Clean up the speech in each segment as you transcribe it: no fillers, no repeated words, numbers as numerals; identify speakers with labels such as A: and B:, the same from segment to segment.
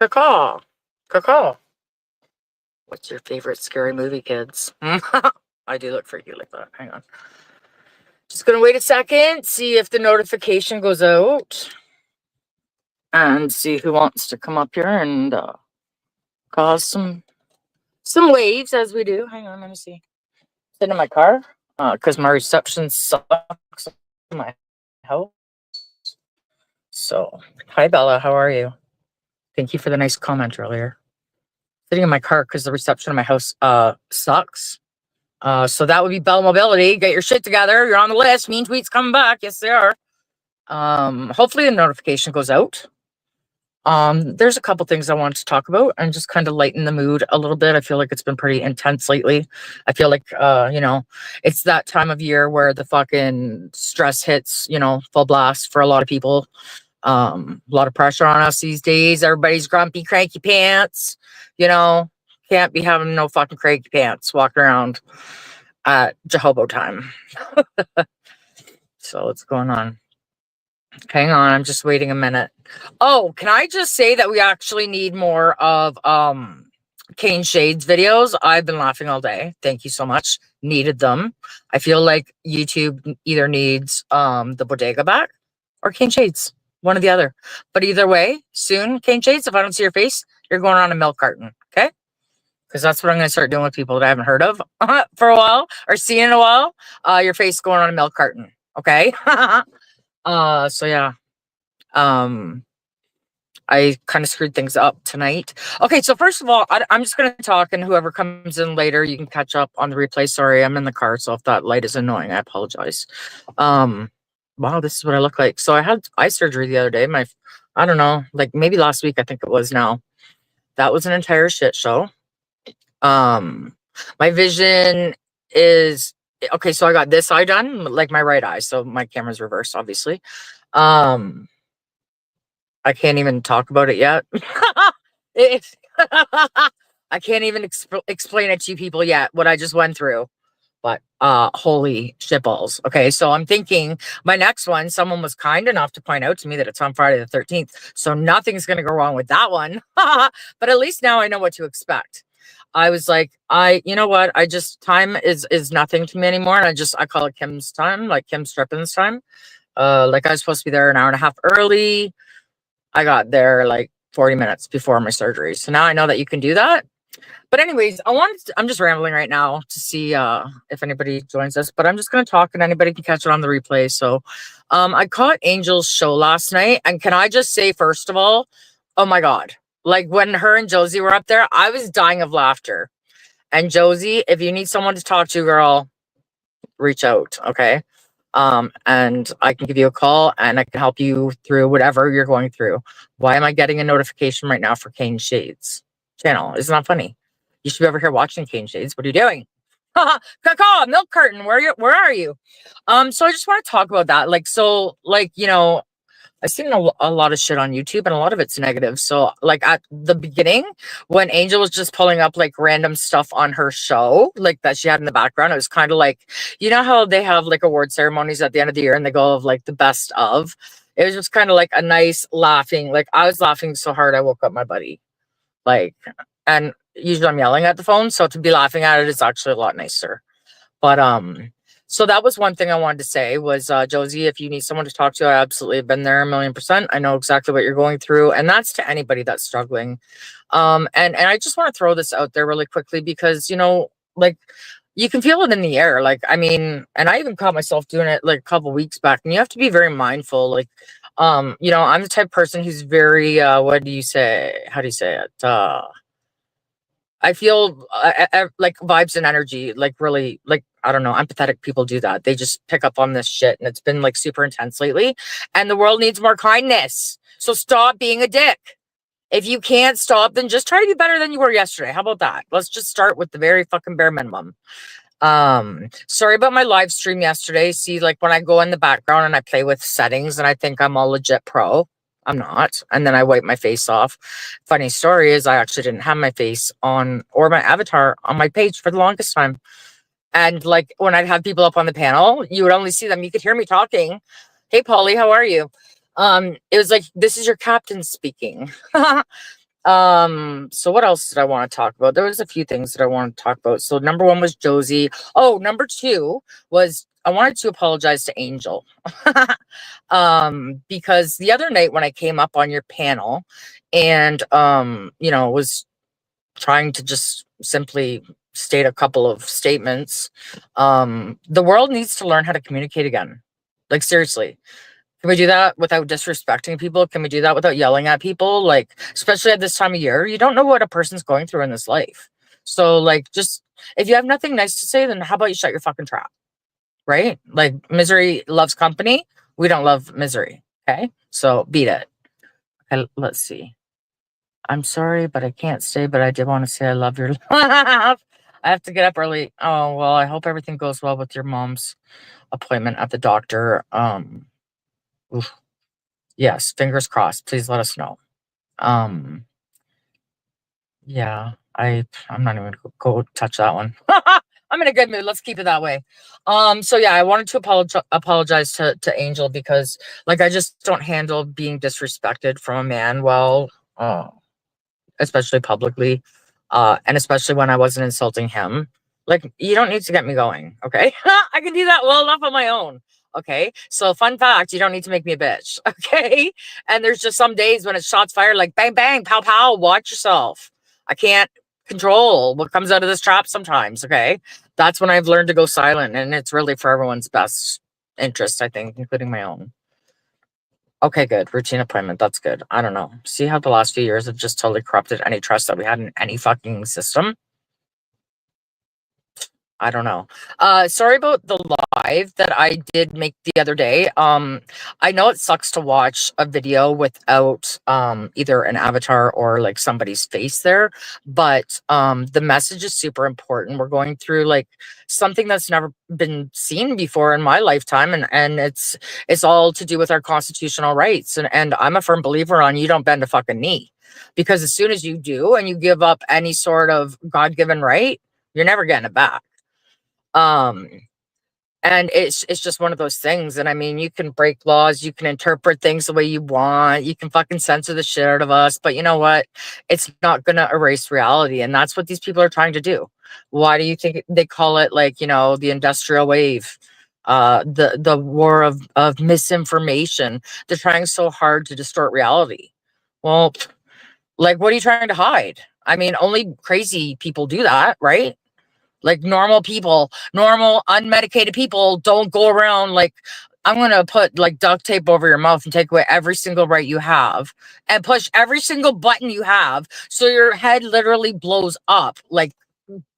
A: Caw. Caw. What's your favorite scary movie, kids? I do look freaky like that. Hang on. Just gonna wait a second, see if the notification goes out, and see who wants to come up here and cause some waves as we do. Hang on, let me see. Sit in my car because my reception sucks in my house. So, hi Bella, how are you? Thank you for the nice comment earlier. Sitting in my car because the reception in my house sucks. So that would be Bella Mobility. Get your shit together. You're on the list. Mean Tweets coming back. Yes, they are. Hopefully the notification goes out. There's a couple things I wanted to talk about and just kind of lighten the mood a little bit. I feel like it's been pretty intense lately. I feel like, it's that time of year where the fucking stress hits, full blast for a lot of people. A lot of pressure on us these days. Everybody's grumpy, cranky pants, can't be having no fucking cranky pants walking around at Jehobo time. So what's going on? Hang on, I'm just waiting a minute. Oh, can I just say that we actually need more of Kane Shades videos? I've been laughing all day. Thank you so much. Needed them. I feel like YouTube either needs the bodega back or Kane Shades. One or the other. But either way, soon, Kane Shades, if I don't see your face, you're going on a milk carton. Okay? Because that's what I'm going to start doing with people that I haven't heard of for a while or seen in a while. Your face going on a milk carton. Okay? So yeah. I kind of screwed things up tonight. Okay, so first of all, I'm just going to talk, and whoever comes in later, you can catch up on the replay. Sorry, I'm in the car, so if that light is annoying, I apologize. Wow, this is what I look like. So I had eye surgery the other day. I don't know, like maybe last week, I think it was now. That was an entire shit show. My vision is, okay, so I got this eye done, like my right eye. So my camera's reversed, obviously. I can't even talk about it yet. I can't even explain it to you people yet, what I just went through. But holy shitballs. Okay, so I'm thinking my next one, someone was kind enough to point out to me that it's on Friday the 13th. So nothing's going to go wrong with that one. But at least now I know what to expect. I was like, you know what? Time is nothing to me anymore. And I call it Kim's time, like Kim Strippin's time. Like I was supposed to be there an hour and a half early. I got there like 40 minutes before my surgery. So now I know that you can do that. But anyways, I'm just rambling right now to see if anybody joins us, but I'm just going to talk and anybody can catch it on the replay. So I caught Angel's show last night. And can I just say, first of all, oh my God, like when her and Josie were up there, I was dying of laughter. And Josie, if you need someone to talk to, girl, reach out. Okay. And I can give you a call and I can help you through whatever you're going through. Why am I getting a notification right now for Kane Shades channel? Isn't that funny? You should be over here watching Kane Shades. What are you doing? Caw, milk carton. Where are you? So I just want to talk about that. I've seen a lot of shit on YouTube and a lot of it's negative. So like at the beginning, when Angel was just pulling up like random stuff on her show, like that she had in the background, it was kind of like, you know how they have like award ceremonies at the end of the year and they go of like the best of. It was just kind of like a nice laughing. Like I was laughing so hard I woke up my buddy. And usually I'm yelling at the phone, so to be laughing at it is actually a lot nicer. But so that was one thing I wanted to say was, Josie, if you need someone to talk to, I absolutely have been there 1,000,000%. I know exactly what you're going through, and that's to anybody that's struggling. And I just want to throw this out there really quickly because like you can feel it in the air. Like I mean, and I even caught myself doing it like a couple weeks back, and you have to be very mindful. Like I'm the type of person who's very what do you say? How do you say it? I feel like vibes and energy, like really, like, I don't know, empathetic people do that. They just pick up on this shit and it's been like super intense lately and the world needs more kindness. So stop being a dick. If you can't stop, then just try to be better than you were yesterday. How about that? Let's just start with the very fucking bare minimum. Sorry about my live stream yesterday. See, like when I go in the background and I play with settings and I think I'm all legit pro. I'm not. And then I wipe my face off. Funny story is I actually didn't have my face on or my avatar on my page for the longest time. And like when I'd have people up on the panel, you would only see them. You could hear me talking. Hey, Polly, how are you? It was like, this is your captain speaking. So what else did I want to talk about? There was a few things that I wanted to talk about. So number one was Josie. Oh, number two was I wanted to apologize to Angel. Because the other night when I came up on your panel and was trying to just simply state a couple of statements, the world needs to learn how to communicate again. Like seriously. Can we do that without disrespecting people? Can we do that without yelling at people? Like, especially at this time of year, you don't know what a person's going through in this life. So, like, just if you have nothing nice to say, then how about you shut your fucking trap? Right? Like, misery loves company. We don't love misery. Okay. So, beat it. Okay, let's see. I'm sorry, but I can't stay, but I did want to say I love your laugh. I have to get up early. Oh, well, I hope everything goes well with your mom's appointment at the doctor. Oof. Yes, fingers crossed. Please let us know. Um, yeah, I'm not even gonna go touch that one. I'm in a good mood. Let's keep it that way. So yeah, I wanted to apologize to Angel because like I just don't handle being disrespected from a man well, especially publicly, and especially when I wasn't insulting him. Like, you don't need to get me going, okay? I can do that well enough on my own. Okay. So, fun fact, you don't need to make me a bitch. Okay. And there's just some days when it's shots fired, like bang, bang, pow, pow, watch yourself. I can't control what comes out of this trap sometimes. Okay. That's when I've learned to go silent. And it's really for everyone's best interest, I think, including my own. Okay, good. Routine appointment. That's good. I don't know. See how the last few years have just totally corrupted any trust that we had in any fucking system? I don't know. Sorry about the live that I did make the other day. I know it sucks to watch a video without either an avatar or like somebody's face there, but the message is super important. We're going through like something that's never been seen before in my lifetime, and it's all to do with our constitutional rights. And I'm a firm believer on you don't bend a fucking knee. Because as soon as you do and you give up any sort of God-given right, you're never getting it back. Um, and it's just one of those things. And I mean, you can break laws, you can interpret things the way you want, you can fucking censor the shit out of us, but you know what? It's not gonna erase reality. And that's what these people are trying to do. Why do you think they call it like, the industrial wave? The war of misinformation. They're trying so hard to distort reality. Well, like what are you trying to hide? I mean, only crazy people do that, right? Like normal people, normal unmedicated people don't go around like, I'm going to put like duct tape over your mouth and take away every single right you have and push every single button you have. So your head literally blows up, like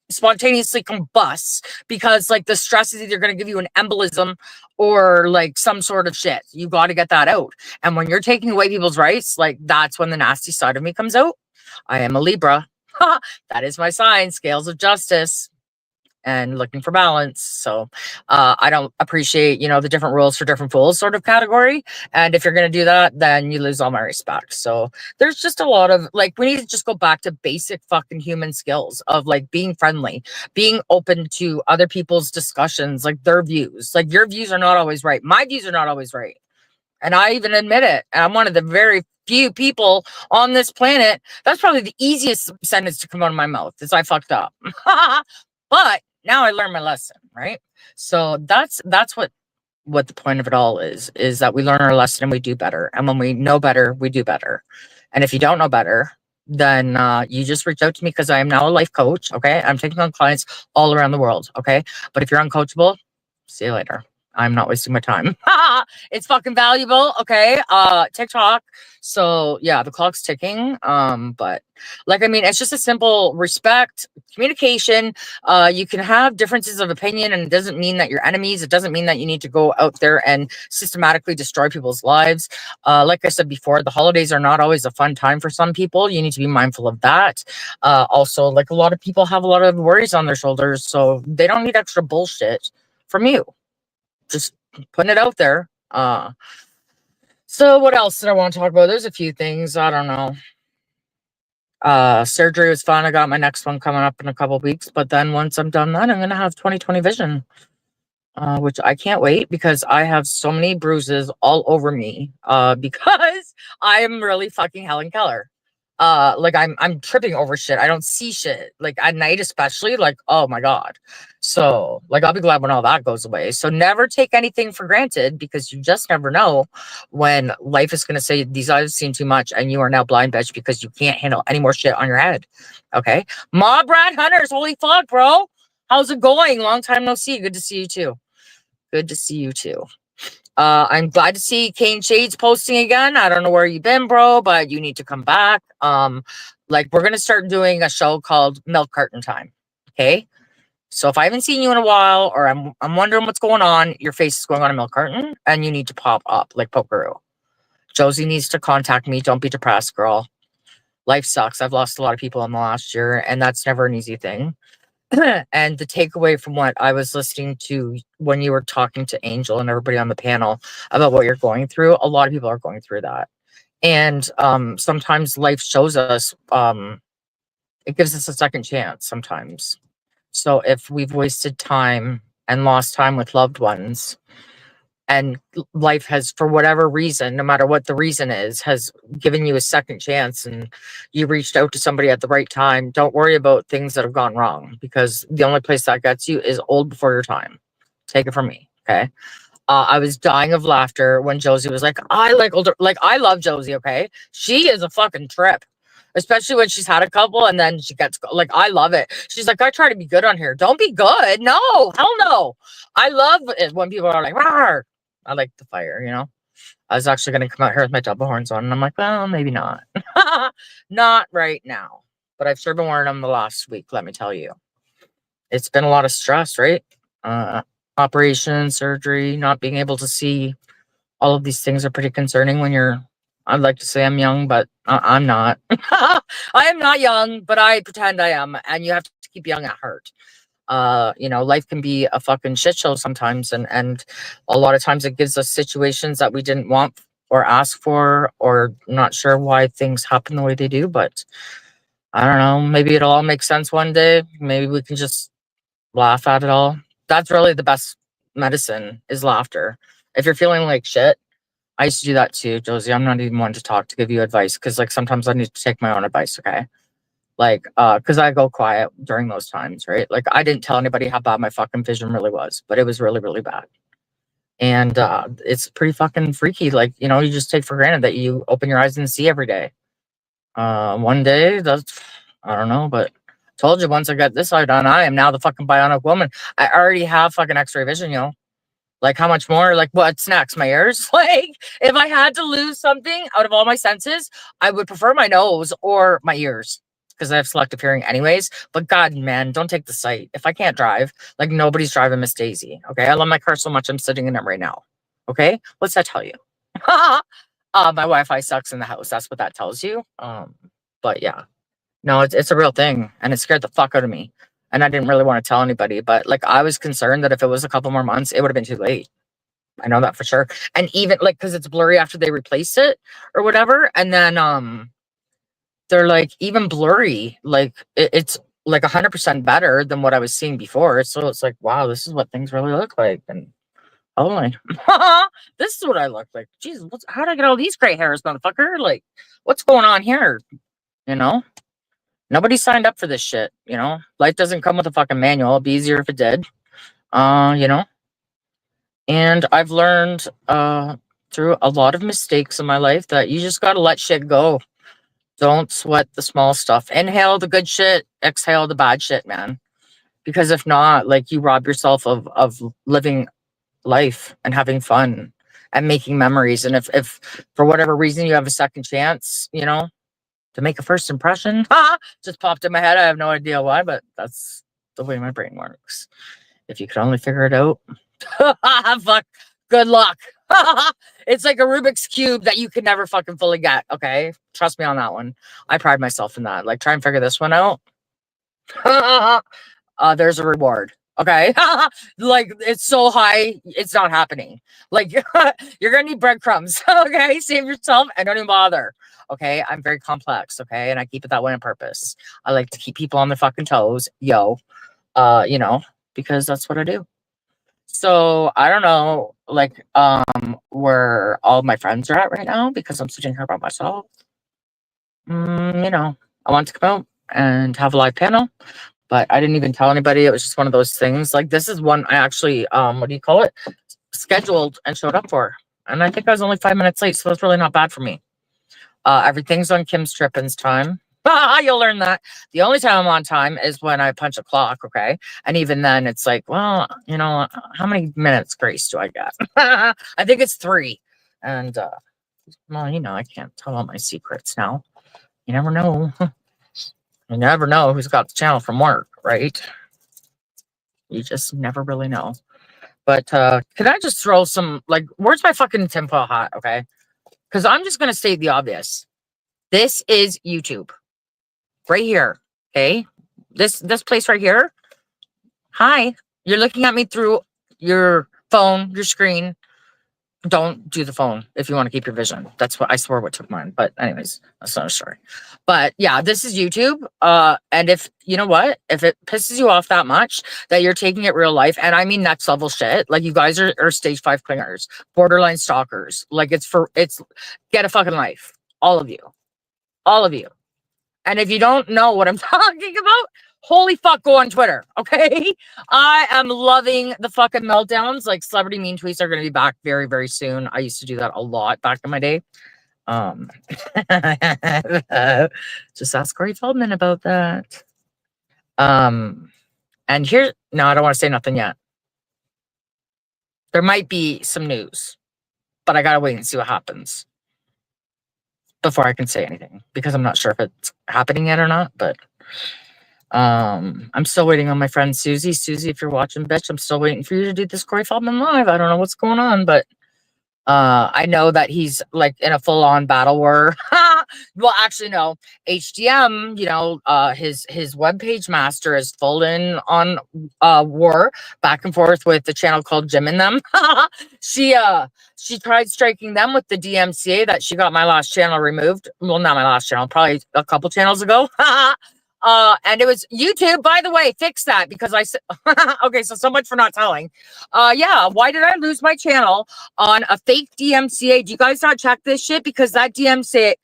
A: spontaneously combusts because like the stress is either going to give you an embolism or like some sort of shit. You got to get that out. And when you're taking away people's rights, like that's when the nasty side of me comes out. I am a Libra. That is my sign, scales of justice and looking for balance. So I don't appreciate, the different rules for different fools sort of category. And if you're going to do that, then you lose all my respect. So there's just a lot of like, we need to just go back to basic fucking human skills of like being friendly, being open to other people's discussions, like their views. Like your views are not always right. My views are not always right. And I even admit it. And I'm one of the very few people on this planet. That's probably the easiest sentence to come out of my mouth is I fucked up. But now I learned my lesson, right? So that's what the point of it all is that we learn our lesson and we do better. And when we know better, we do better. And if you don't know better, then you just reach out to me because I am now a life coach. Okay. I'm taking on clients all around the world. Okay. But if you're uncoachable, see you later. I'm not wasting my time. It's fucking valuable. Okay. TikTok. So yeah, the clock's ticking. But like, I mean, it's just a simple respect, communication. You can have differences of opinion and it doesn't mean that you're enemies. It doesn't mean that you need to go out there and systematically destroy people's lives. Like I said before, the holidays are not always a fun time for some people. You need to be mindful of that. Also, like a lot of people have a lot of worries on their shoulders, so they don't need extra bullshit from you. Just putting it out there. So what else did I want to talk about? There's a few things. I don't know. Surgery was fun. I got my next one coming up in a couple weeks, but then once I'm done that, I'm gonna have 20/20 vision. Which I can't wait because I have so many bruises all over me. Because I am really fucking Helen Keller. Like I'm tripping over shit. I don't see shit. Like at night especially, like, oh my God. So like I'll be glad when all that goes away. So never take anything for granted, because you just never know when life is gonna say these eyes have seen too much and you are now blind, bitch, because you can't handle any more shit on your head. Okay. Ma Brad Hunters, holy fuck, bro. How's it going? Long time no see. Good to see you too. Good to see you too. I'm glad to see Kane Shades posting again. I don't know where you've been, bro, but you need to come back. Like we're gonna start doing a show called Milk Carton Time. Okay. So if I haven't seen you in a while, or I'm wondering what's going on, your face is going on a milk carton, and you need to pop up like Pokeroo. Josie needs to contact me. Don't be depressed, girl. Life sucks. I've lost a lot of people in the last year, and that's never an easy thing. And the takeaway from what I was listening to when you were talking to Angel and everybody on the panel about what you're going through, a lot of people are going through that. And sometimes life shows us, it gives us a second chance sometimes. So if we've wasted time and lost time with loved ones, and life has, for whatever reason, no matter what the reason is, has given you a second chance, and you reached out to somebody at the right time, don't worry about things that have gone wrong, because the only place that gets you is old before your time. Take it from me. Okay. I was dying of laughter when Josie was like, I like older, like I love Josie. Okay. She is a fucking trip, especially when she's had a couple and then she gets like, I love it. She's like, I try to be good on here. Don't be good. No, hell no. I love it when people are like, Rawr. I like the fire, you know. I was actually going to come out here with my double horns on, and I'm like, well, maybe not. Not right now. But I've sure been wearing them the last week, let me tell you. It's been a lot of stress, right? Uh, Operation, surgery, not being able to see. All of these things are pretty concerning when you're, I'd like to say I'm young, but I'm not. I am not young, but I pretend I am. And you have to keep young at heart. You know, life can be a fucking shit show sometimes, and a lot of times it gives us situations that we didn't want or ask for, or not sure why things happen the way they do. But I don't know, maybe it'll all make sense one day. Maybe we can just laugh at it all. That's really the best medicine, is laughter. If you're feeling like shit, I used to do that too, Josie. I'm not even one to talk to give you advice, because like sometimes I need to take my own advice. Okay. Like, because I go quiet during those times, right? Like, I didn't tell anybody how bad my fucking vision really was, but it was really, really bad. And it's pretty fucking freaky. Like, you know, you just take for granted that you open your eyes and see every day. One day, that's, I don't know, but told you, once I got this eye done, I am now the fucking bionic woman. I already have fucking x-ray vision, you know? Like, how much more? Like, what's next? My ears? Like, if I had to lose something out of all my senses, I would prefer my nose or my ears, because I have selective hearing anyways. But God, man, don't take the sight. If I can't drive, like nobody's driving Miss Daisy. Okay. I love my car so much, I'm sitting in it right now. Okay. What's that tell you? My Wi-Fi sucks in the house. That's what that tells you. But yeah, no, it's a real thing, and it scared the fuck out of me. And I didn't really want to tell anybody, but like I was concerned that if it was a couple more months, it would have been too late. I know that for sure. And even like, because it's blurry after they replace it or whatever, and then they're like even blurry, like it's like 100% better than what I was seeing before. So it's like, wow, this is what things really look like. And holy, this is what I look like. Jesus, how did I get all these gray hairs, motherfucker? Like, what's going on here? You know, nobody signed up for this shit. You know, life doesn't come with a fucking manual. It'd be easier if it did. You know, and I've learned through a lot of mistakes in my life that you just gotta let shit go. Don't sweat the small stuff. Inhale the good shit, exhale the bad shit, man. Because if not, like you rob yourself of living life and having fun and making memories. And if for whatever reason you have a second chance, you know, to make a first impression, just popped in my head. I have no idea why, but that's the way my brain works. If you could only figure it out. Fuck. Good luck. It's like a Rubik's Cube that you can never fucking fully get. Okay. Trust me on that one. I pride myself in that. Like, try and figure this one out. There's a reward. Okay. Like, it's so high, it's not happening. Like, you're gonna need breadcrumbs. Okay. Save yourself and don't even bother. Okay. I'm very complex. Okay. And I keep it that way on purpose. I like to keep people on their fucking toes. Yo. You know, because that's what I do. So I don't know, like, where all my friends are at right now, because I'm sitting here by myself. you know, I want to come out and have a live panel, but I didn't even tell anybody. It was just one of those things. Like this is one I actually, what do you call it? Scheduled and showed up for. And I think I was only 5 minutes late, so that's really not bad for me. Everything's on Kim Strippin's time. You'll learn that. The only time I'm on time is when I punch a clock, okay? And even then, it's like, well, you know, how many minutes grace do I get? I think it's 3. And, well, you know, I can't tell all my secrets now. You never know. You never know who's got the channel from work, right? You just never really know. But can I just throw some, like, where's my fucking tinfoil hat, okay? Because I'm just going to state the obvious. This is YouTube. Right here, okay? This place right here. Hi. You're looking at me through your phone, your screen. Don't do the phone if you want to keep your vision. That's what I swore what took mine. But anyways, that's not a story. But yeah, this is YouTube. And if you know what, if it pisses you off that much that you're taking it real life, and I mean next level shit, like you guys are stage 5 clingers, borderline stalkers. Like it's get a fucking life. All of you. All of you. And if you don't know what I'm talking about, holy fuck, go on Twitter, okay? I am loving the fucking meltdowns. Like celebrity mean tweets are going to be back very, very soon. I used to do that a lot back in my day. Just ask Corey Feldman about that. And here, no, I don't want to say nothing yet. There might be some news, but I gotta wait and see what happens before I can say anything because I'm not sure if it's happening yet or not, but I'm still waiting on my friend Susie. Susie, if you're watching, bitch, I'm still waiting for you to do this Corey Feldman live. I don't know what's going on, but I know that he's like in a full-on battle war. Well, actually, no. HDM, you know, his webpage master is full in on war back and forth with the channel called Jim and Them. She tried striking them with the DMCA that she got my last channel removed. Well, not my last channel, probably a couple channels ago. And it was YouTube, by the way, fix that because I said, okay, so much for not telling. Yeah, why did I lose my channel on a fake DMCA? Do you guys not check this shit? Because that DMCA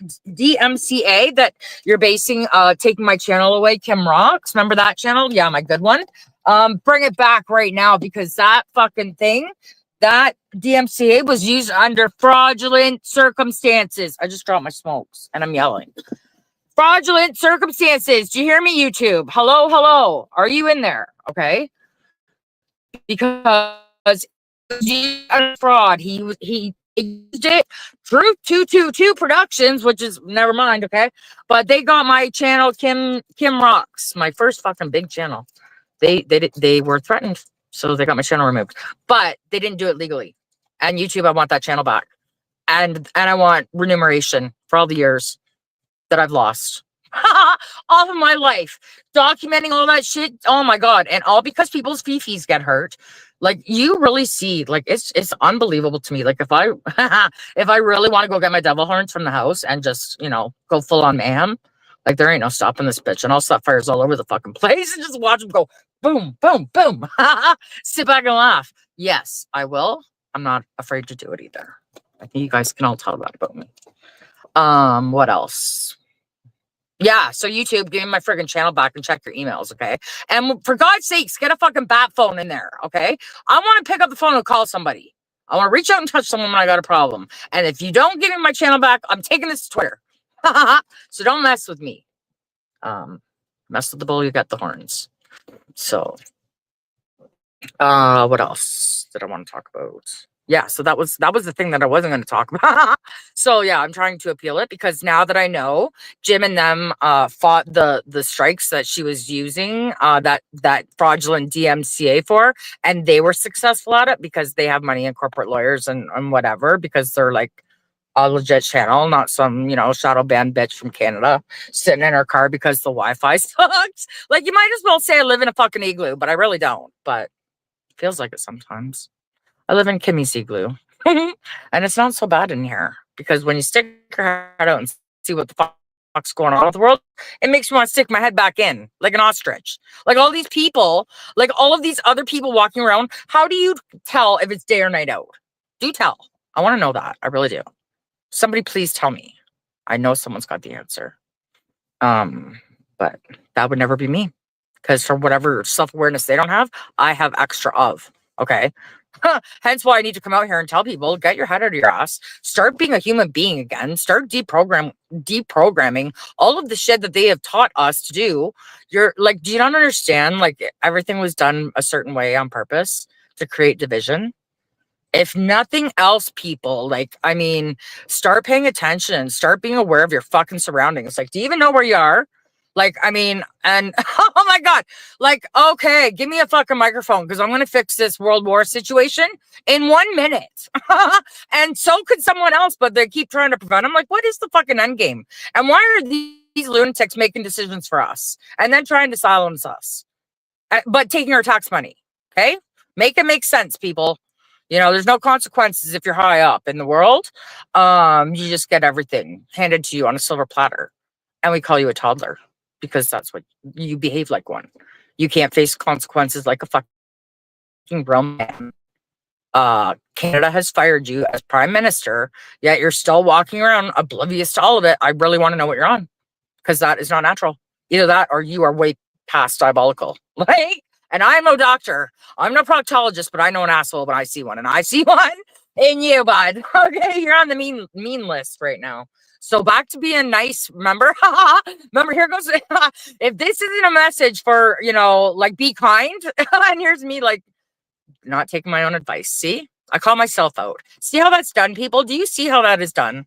A: that you're basing, taking my channel away, Kim Rocks, remember that channel? Yeah, my good one. Bring it back right now because that fucking thing, that DMCA was used under fraudulent circumstances. I just dropped my smokes and I'm yelling. Fraudulent circumstances. Do you hear me, YouTube? Hello, hello. Are you in there? Okay. Because fraud. He used it. Truth 222 Productions, which is never mind. Okay, but they got my channel, Kim Rocks, my first fucking big channel. They were threatened, so they got my channel removed. But they didn't do it legally. And YouTube, I want that channel back, and I want remuneration for all the years that I've lost off of my life, documenting all that shit. Oh my god. And all because people's fifis get hurt. Like you really see, like it's unbelievable to me. Like if I if I really want to go get my devil horns from the house and just, you know, go full on mayhem, like there ain't no stopping this bitch. And I'll set fires all over the fucking place and just watch them go boom, boom, boom. Sit back and laugh. Yes, I will. I'm not afraid to do it either. I think you guys can all tell that about me. What else? Yeah, so YouTube, give me my friggin' channel back and check your emails, okay? And for God's sakes, get a fucking bat phone in there, okay? I want to pick up the phone and call somebody. I want to reach out and touch someone when I got a problem. And if you don't give me my channel back, I'm taking this to Twitter. So don't mess with me. Mess with the bull, you got the horns. So, what else did I want to talk about? Yeah, so that was the thing that I wasn't going to talk about. So yeah, I'm trying to appeal it because now that I know Jim and them fought the strikes that she was using that fraudulent DMCA for, and they were successful at it because they have money and corporate lawyers and whatever, because they're like a legit channel, not some, you know, shadow banned bitch from Canada sitting in her car because the Wi-Fi sucks. Like you might as well say I live in a fucking igloo, but I really don't. But it feels like it sometimes. I live in Kimmy's igloo. And it's not so bad in here because when you stick your head out and see what the fuck's going on with the world, it makes me want to stick my head back in like an ostrich. Like all these people, like all of these other people walking around, how do you tell if it's day or night out? Do tell. I want to know that. I really do. Somebody please tell me. I know someone's got the answer. But that would never be me. Because for whatever self-awareness they don't have, I have extra of. Okay. Hence why I need to come out here and tell people, get your head out of your ass, start being a human being again, start deprogramming all of the shit that they have taught us to do. You're like, do you not understand? Like everything was done a certain way on purpose to create division. If nothing else, people, like, I mean, start paying attention, start being aware of your fucking surroundings. Like, do you even know where you are? Like, I mean, and oh my God, like, okay, give me a fucking microphone because I'm going to fix this World War situation in 1 minute. And so could someone else, but they keep trying to prevent. I'm like, what is the fucking end game? And why are these lunatics making decisions for us and then trying to silence us, but taking our tax money? Okay. Make it make sense, people. You know, there's no consequences if you're high up in the world. You just get everything handed to you on a silver platter. And we call you a toddler because that's what you behave like one. You can't face consequences like a fucking grown man. Canada has fired you as prime minister, yet you're still walking around oblivious to all of it. I really want to know what you're on because that is not natural. Either that or you are way past diabolical. Like, and I'm no doctor. I'm no proctologist, but I know an asshole when I see one. And I see one in you, bud. Okay, you're on the mean list right now. So back to being nice. Remember? Remember, here goes. If this isn't a message for, you know, like be kind, and here's me like not taking my own advice. See? I call myself out. See how that's done, people? Do you see how that is done?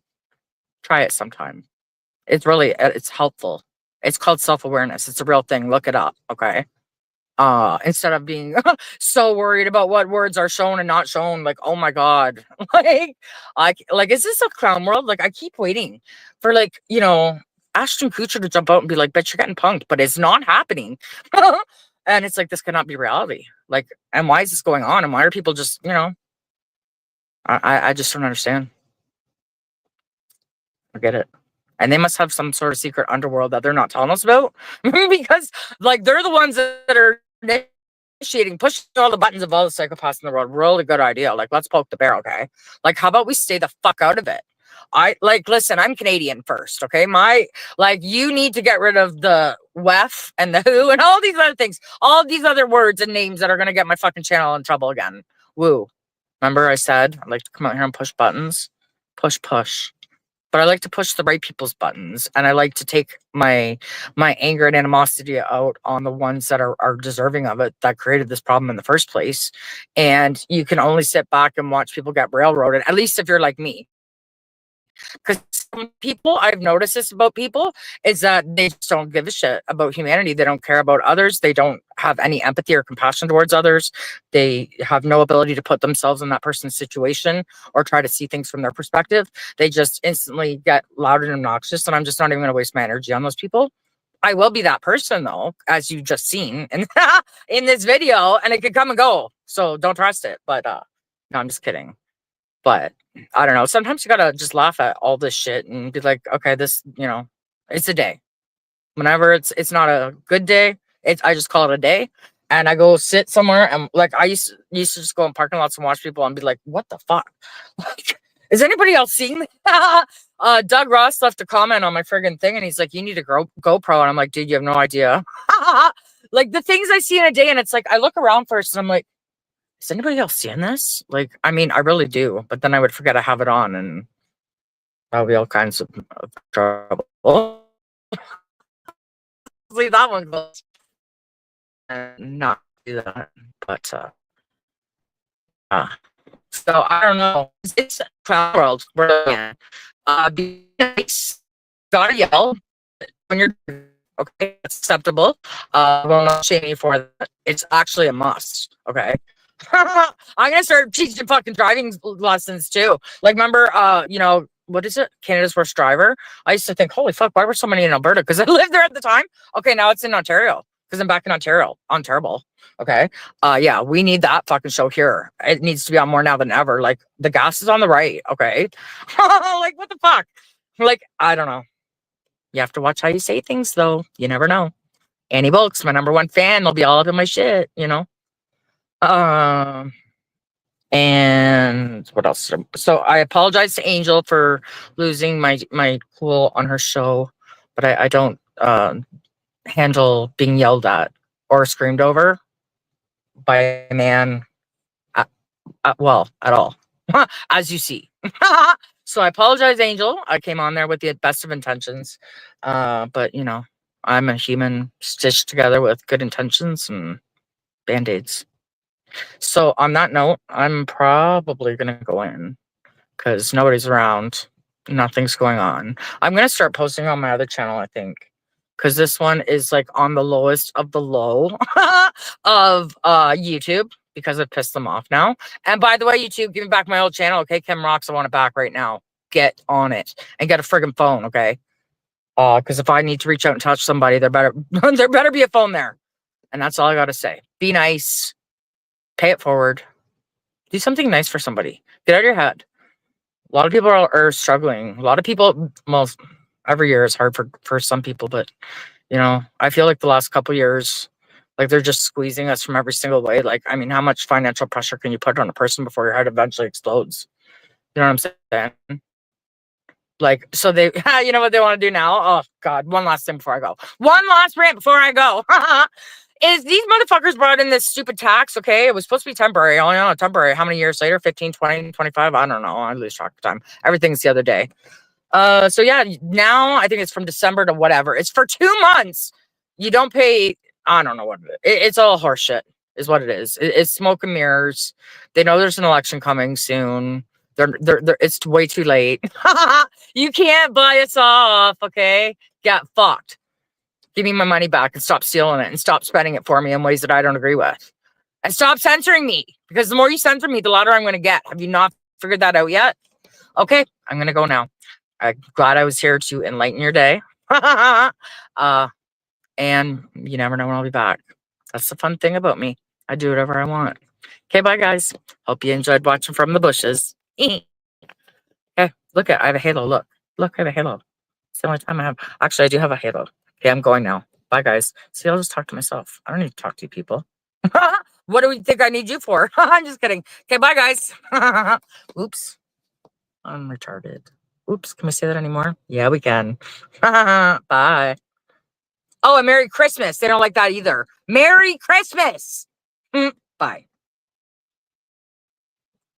A: Try it sometime. It's really, it's helpful. It's called self-awareness. It's a real thing. Look it up. Okay. Instead of being so worried about what words are shown and not shown, like, oh my God, like, is this a clown world? Like, I keep waiting for, like, you know, Ashton Kutcher to jump out and be like, bitch, you're getting punked, but it's not happening. And it's like, this cannot be reality. Like, and why is this going on? And why are people just, you know, I just don't understand. I get it. And they must have some sort of secret underworld that they're not telling us about because, like, they're the ones that are initiating, pushing all the buttons of all the psychopaths in the world. Really good idea. Like, let's poke the bear, okay? Like, how about we stay the fuck out of it? I like, listen, I'm Canadian first, okay? You need to get rid of the WEF and the WHO and all these other things, all these other words and names that are going to get my fucking channel in trouble again. Woo. Remember I said I'd like to come out here and push buttons? Push. But I like to push the right people's buttons, and I like to take my anger and animosity out on the ones that are deserving of it, that created this problem in the first place. And you can only sit back and watch people get railroaded, at least if you're like me. Because some people, I've noticed this about people, is that they just don't give a shit about humanity. They don't care about others. They don't have any empathy or compassion towards others. They have no ability to put themselves in that person's situation or try to see things from their perspective. They just instantly get loud and obnoxious. And I'm just not even going to waste my energy on those people. I will be that person, though, as you just seen in, in this video, and it could come and go. So don't trust it. But no, I'm just kidding. But I don't know. Sometimes you gotta just laugh at all this shit and be like, okay, this, you know, it's a day. Whenever it's not a good day, I just call it a day. And I go sit somewhere and like I used to just go in parking lots and watch people and be like, what the fuck? Like, is anybody else seeing me? Doug Ross left a comment on my friggin' thing and he's like, you need a GoPro. And I'm like, dude, you have no idea. Like the things I see in a day, and it's like I look around first and I'm like, is anybody else seeing this? Like, I mean, I really do, but then I would forget I have it on and that'll be all kinds of trouble. Leave that one close and not do that. But so I don't know. It's a clown world we're in. Be nice. Gotta yell when you're okay. It's acceptable. Will not shame you for that. It's actually a must. Okay. I'm gonna start teaching fucking driving lessons too. Like, remember, you know, what is it? Canada's Worst Driver. I used to think, holy fuck, why were so many in Alberta? Because I lived there at the time. Okay, now it's in Ontario because I'm back in Ontario. On terrible. Okay. Yeah, we need that fucking show here. It needs to be on more now than ever. Like, the gas is on the right. Okay. Like, what the fuck? Like, I don't know. You have to watch how you say things, though. You never know. Annie Wilkes, my #1 fan, they'll be all up in my shit, you know. And what else? So I apologize to Angel for losing my cool on her show, but I don't handle being yelled at or screamed over by a man well, at all, as you see. So I apologize, Angel. I came on there with the best of intentions. But, you know, I'm a human stitched together with good intentions and band aids. So, on that note, I'm probably going to go in because nobody's around. Nothing's going on. I'm going to start posting on my other channel, I think. Because this one is like on the lowest of the low of YouTube because it pissed them off now. And by the way, YouTube, give me back my old channel, okay? Kim Rocks, I want it back right now. Get on it and get a friggin' phone, okay? Because if I need to reach out and touch somebody, there better there better be a phone there. And that's all I gotta say. Be nice, pay it forward, do something nice for somebody. Get out of your head. A lot of people are struggling. A lot of people, well, every year is hard for some people, but you know, I feel like the last couple years, like they're just squeezing us from every single way. Like, I mean, how much financial pressure can you put on a person before your head eventually explodes? You know what I'm saying? Like, so they, you know what they want to do now? Oh God, one last thing before I go. One last rant before I go. Is these motherfuckers brought in this stupid tax, okay? It was supposed to be temporary. Oh, no, temporary. How many years later? 15, 20, 25? I don't know. I lose track of time. Everything's the other day. So yeah, now I think it's from December to whatever. It's for 2 months. You don't pay. I don't know what it is. It's all horseshit, is what it is. It's smoke and mirrors. They know there's an election coming soon. It's way too late. You can't buy us off, okay? Get fucked. Give me my money back and stop stealing it and stop spending it for me in ways that I don't agree with. And stop censoring me, because the more you censor me, the louder I'm going to get. Have you not figured that out yet? Okay, I'm going to go now. I'm glad I was here to enlighten your day. And you never know when I'll be back. That's the fun thing about me. I do whatever I want. Okay, bye guys. Hope you enjoyed watching from the bushes. Okay, look I have a halo. Look, I have a halo. It's the only time I have. Actually, I do have a halo. Okay, I'm going now. Bye guys. See, I'll just talk to myself. I don't need to talk to you people. What do we think I need you for? I'm just kidding. Okay, bye guys. Oops. I'm retarded. Oops, can we say that anymore? Yeah, we can. Bye. Oh, and Merry Christmas. They don't like that either. Merry Christmas. Bye.